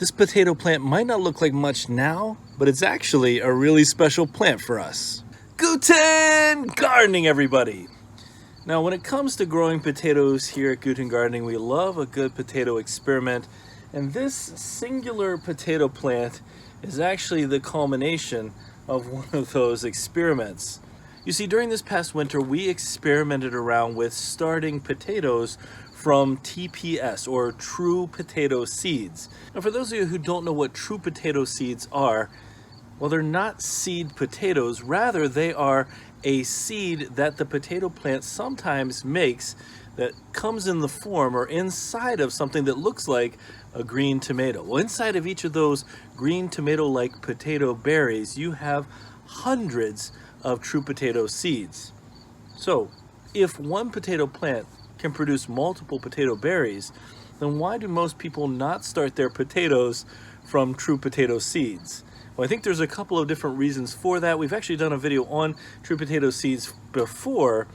This potato plant might not look like much now, but it's actually a really special plant for us. Guten gardening, everybody! Now, when it comes to growing potatoes here at Guten Gardening, we love a good potato experiment, and this singular potato plant is actually the culmination of one of those experiments. You see, during this past winter, we experimented around with starting potatoes from TPS, or true potato seeds. Now, for those of you who don't know what true potato seeds are, well, they're not seed potatoes. Rather, they are a seed that the potato plant sometimes makes that comes in the form or inside of something that looks like a green tomato. Well, inside of each of those green tomato-like potato berries, you have hundreds of true potato seeds. So, if one potato plant can produce multiple potato berries, then why do most people not start their potatoes from true potato seeds? Well, I think there's a couple of different reasons for that. We've actually done a video on true potato seeds before,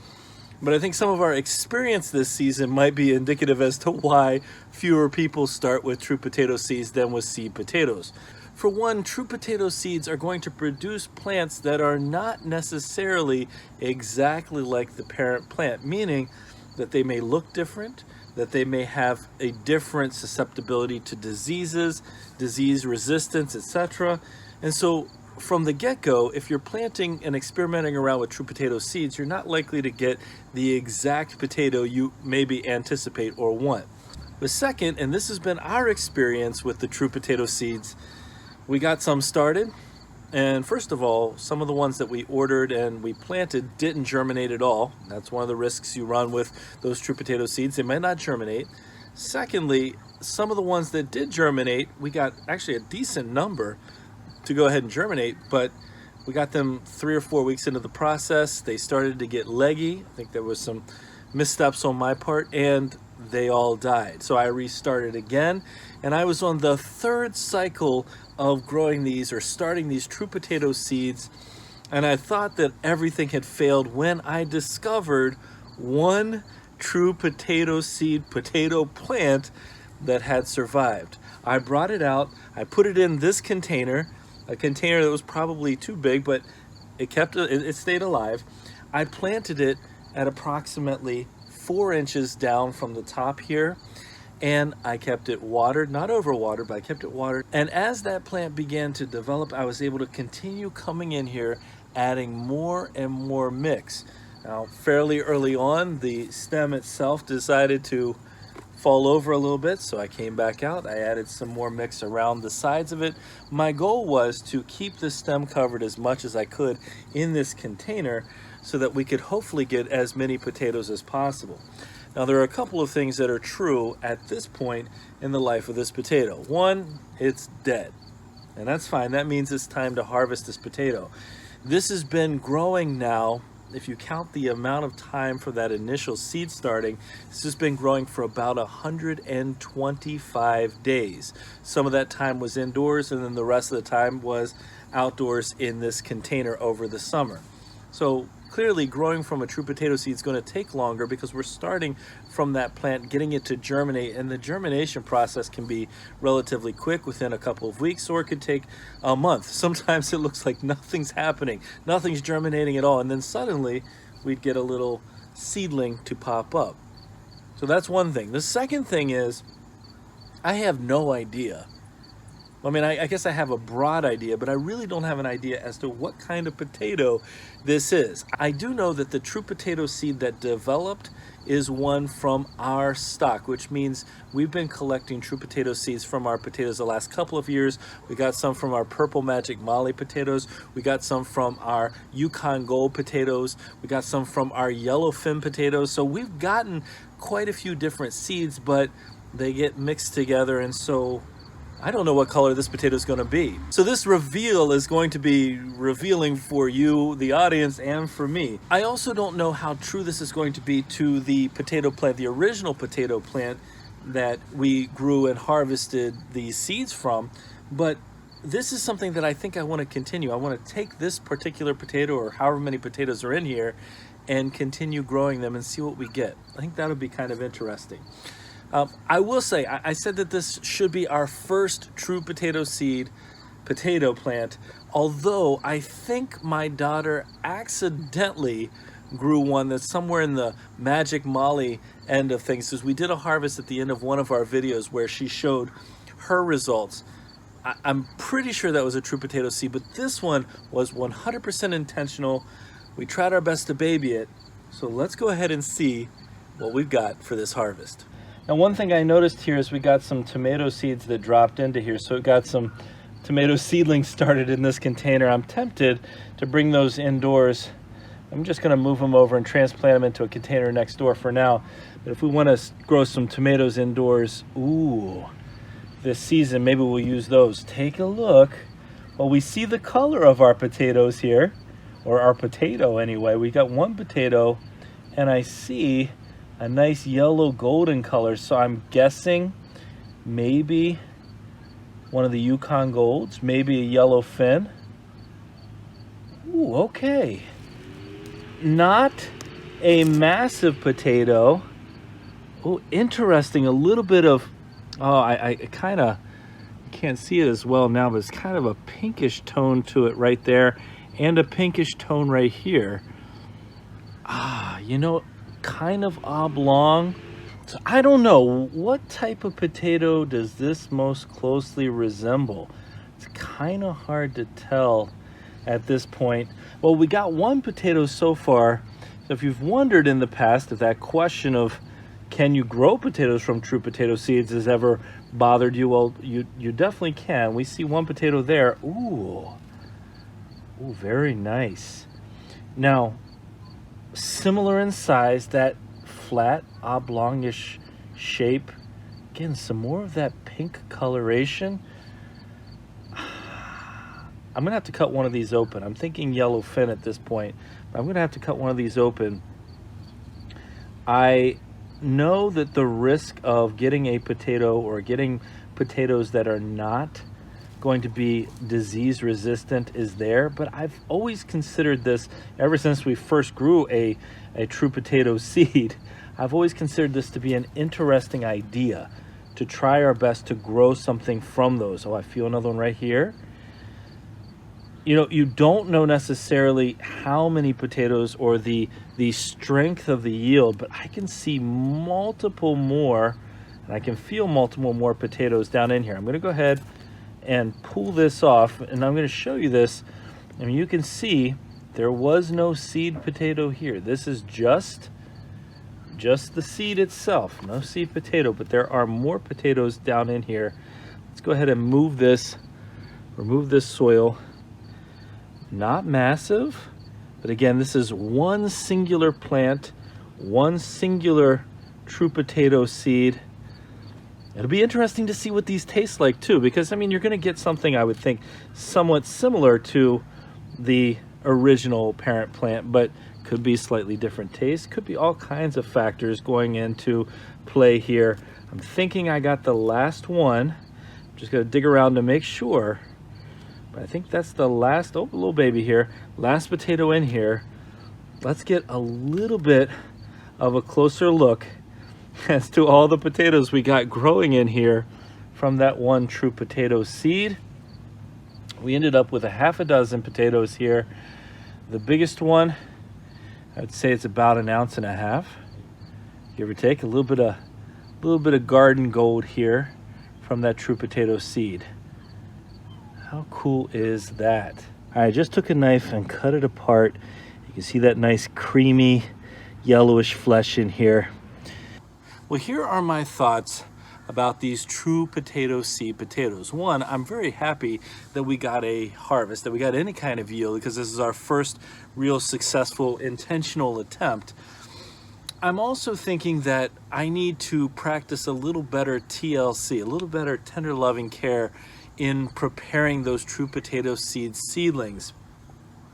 but I think some of our experience this season might be indicative as to why fewer people start with true potato seeds than with seed potatoes. For one, true potato seeds are going to produce plants that are not necessarily exactly like the parent plant, meaning that they may look different, that they may have a different susceptibility to diseases, disease resistance, etc. And so from the get-go, if you're planting and experimenting around with true potato seeds, you're not likely to get the exact potato you maybe anticipate or want. The second, and this has been our experience with the true potato seeds, we got some started, and first of all, some of the ones that we ordered and we planted didn't germinate at all. That's one of the risks you run with those true potato seeds. They might not germinate. Secondly, some of the ones that did germinate, we got actually a decent number to go ahead and germinate, but we got them 3 or 4 weeks into the process. They started to get leggy. I think there was some missteps on my part, and they all died. So I restarted again, and I was on the third cycle of growing these or starting these true potato seeds, and I thought that everything had failed when I discovered one true potato seed potato plant that had survived. I brought it out, I put it in this container, a container that was probably too big, but it stayed alive. I planted it at approximately 4 inches down from the top here, and I kept it watered, not overwatered, but I kept it watered. And as that plant began to develop, I was able to continue coming in here, adding more and more mix. Now, fairly early on, the stem itself decided to fall over a little bit, so I came back out. I added some more mix around the sides of it. My goal was to keep the stem covered as much as I could in this container so that we could hopefully get as many potatoes as possible. Now, there are a couple of things that are true at this point in the life of this potato. One, it's dead, and that's fine. That means it's time to harvest this potato. This has been growing now, if you count the amount of time for that initial seed starting, this has been growing for about 125 days. Some of that time was indoors, and then the rest of the time was outdoors in this container over the summer. So clearly, growing from a true potato seed is going to take longer because we're starting from that plant, getting it to germinate, and the germination process can be relatively quick, within a couple of weeks, or it could take a month. Sometimes it looks like nothing's happening, nothing's germinating at all, and then suddenly we'd get a little seedling to pop up. So that's one thing. The second thing is, I have no idea. I mean, I guess I have a broad idea, but I really don't have an idea as to what kind of potato this is. I do know that the true potato seed that developed is one from our stock, which means we've been collecting true potato seeds from our potatoes the last couple of years. We got some from our Purple Magic Molly potatoes. We got some from our Yukon Gold potatoes. We got some from our Yellowfin potatoes. So we've gotten quite a few different seeds, but they get mixed together, and so I don't know what color this potato is going to be. So this reveal is going to be revealing for you, the audience, and for me. I also don't know how true this is going to be to the potato plant, the original potato plant that we grew and harvested the seeds from, but this is something that I think I want to continue. I want to take this particular potato, or however many potatoes are in here, and continue growing them and see what we get. I think that would be kind of interesting. I will say, I said that this should be our first true potato seed potato plant, although I think my daughter accidentally grew one that's somewhere in the Magic Molly end of things, because we did a harvest at the end of one of our videos where she showed her results. I'm pretty sure that was a true potato seed, but this one was 100% intentional. We tried our best to baby it, so let's go ahead and see what we've got for this harvest. Now, one thing I noticed here is we got some tomato seeds that dropped into here, so it got some tomato seedlings started in this container. I'm tempted to bring those indoors. I'm just going to move them over and transplant them into a container next door for now. But if we want to grow some tomatoes indoors, this season, maybe we'll use those. Take a look. Well, we see the color of our potatoes here, or our potato anyway. We got one potato, and I see a nice yellow golden color, so I'm guessing maybe one of the Yukon Golds, maybe a yellow fin. Ooh, okay. Not a massive potato. Oh, interesting. A little bit of, I kind of can't see it as well now, but it's kind of a pinkish tone to it right there, and a pinkish tone right here. You know, kind of oblong. So I don't know, what type of potato does this most closely resemble? It's kind of hard to tell at this point. Well, we got one potato so far. So if you've wondered in the past if that question of can you grow potatoes from true potato seeds has ever bothered you, well, you definitely can. We see one potato there. Ooh, very nice. Now, similar in size, that flat oblongish shape. Again, some more of that pink coloration. I'm gonna have to cut one of these open. I'm thinking yellow fin at this point, but I'm gonna have to cut one of these open. I know that the risk of getting a potato or getting potatoes that are not going to be disease resistant is there, but I've always considered this, ever since we first grew a true potato seed, I've always considered this to be an interesting idea, to try our best to grow something from those. Oh, I feel another one right here. You know, you don't know necessarily how many potatoes or the strength of the yield, but I can see multiple more, and I can feel multiple more potatoes down in here. I'm gonna go ahead and pull this off, and I'm gonna show you this. I mean, you can see there was no seed potato here. This is just the seed itself, no seed potato, but there are more potatoes down in here. Let's go ahead and move this, remove this soil. Not massive, but again, this is one singular plant, one singular true potato seed. It'll be interesting to see what these taste like too, because I mean, you're gonna get something, I would think, somewhat similar to the original parent plant, but could be slightly different taste, could be all kinds of factors going into play here. I'm thinking I got the last one. I'm just gonna dig around to make sure, but I think that's the last, oh, little baby here, last potato in here. Let's get a little bit of a closer look as to all the potatoes we got growing in here from that one true potato seed. We ended up with a half a dozen potatoes here. The biggest one, I'd say it's about 1.5 ounces, give or take. A little bit of garden gold here from that true potato seed. How cool is that? All right, I just took a knife and cut it apart. You can see that nice creamy yellowish flesh in here. Well, here are my thoughts about these true potato seed potatoes. One, I'm very happy that we got a harvest, that we got any kind of yield, because this is our first real successful intentional attempt. I'm also thinking that I need to practice a little better TLC, a little better tender loving care in preparing those true potato seed seedlings.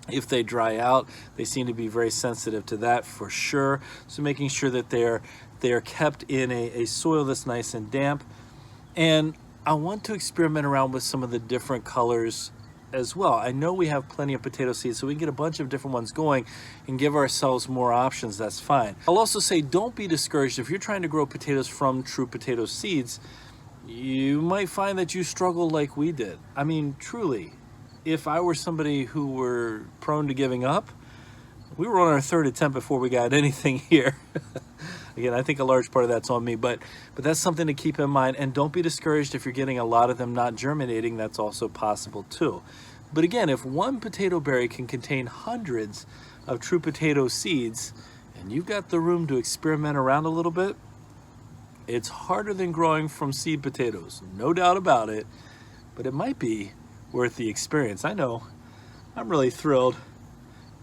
If they dry out, they seem to be very sensitive to that for sure. So making sure that they are kept in a soil that's nice and damp. And I want to experiment around with some of the different colors as well. I know we have plenty of potato seeds, so we can get a bunch of different ones going and give ourselves more options. That's fine. I'll also say don't be discouraged. If you're trying to grow potatoes from true potato seeds, you might find that you struggle like we did. I mean, truly, if I were somebody who were prone to giving up, we were on our third attempt before we got anything here. Again, I think a large part of that's on me, but that's something to keep in mind. And don't be discouraged if you're getting a lot of them not germinating. That's also possible too. But again, if one potato berry can contain hundreds of true potato seeds, and you've got the room to experiment around a little bit, it's harder than growing from seed potatoes, no doubt about it, but it might be worth the experience. I know, I'm really thrilled.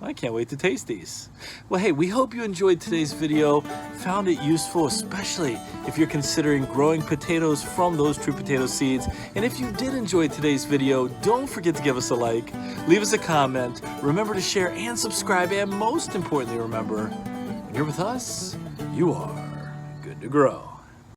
I can't wait to taste these. Well, hey, we hope you enjoyed today's video, found it useful, especially if you're considering growing potatoes from those true potato seeds. And if you did enjoy today's video, don't forget to give us a like, leave us a comment, remember to share and subscribe, and most importantly, remember, when you're with us, you are good to grow.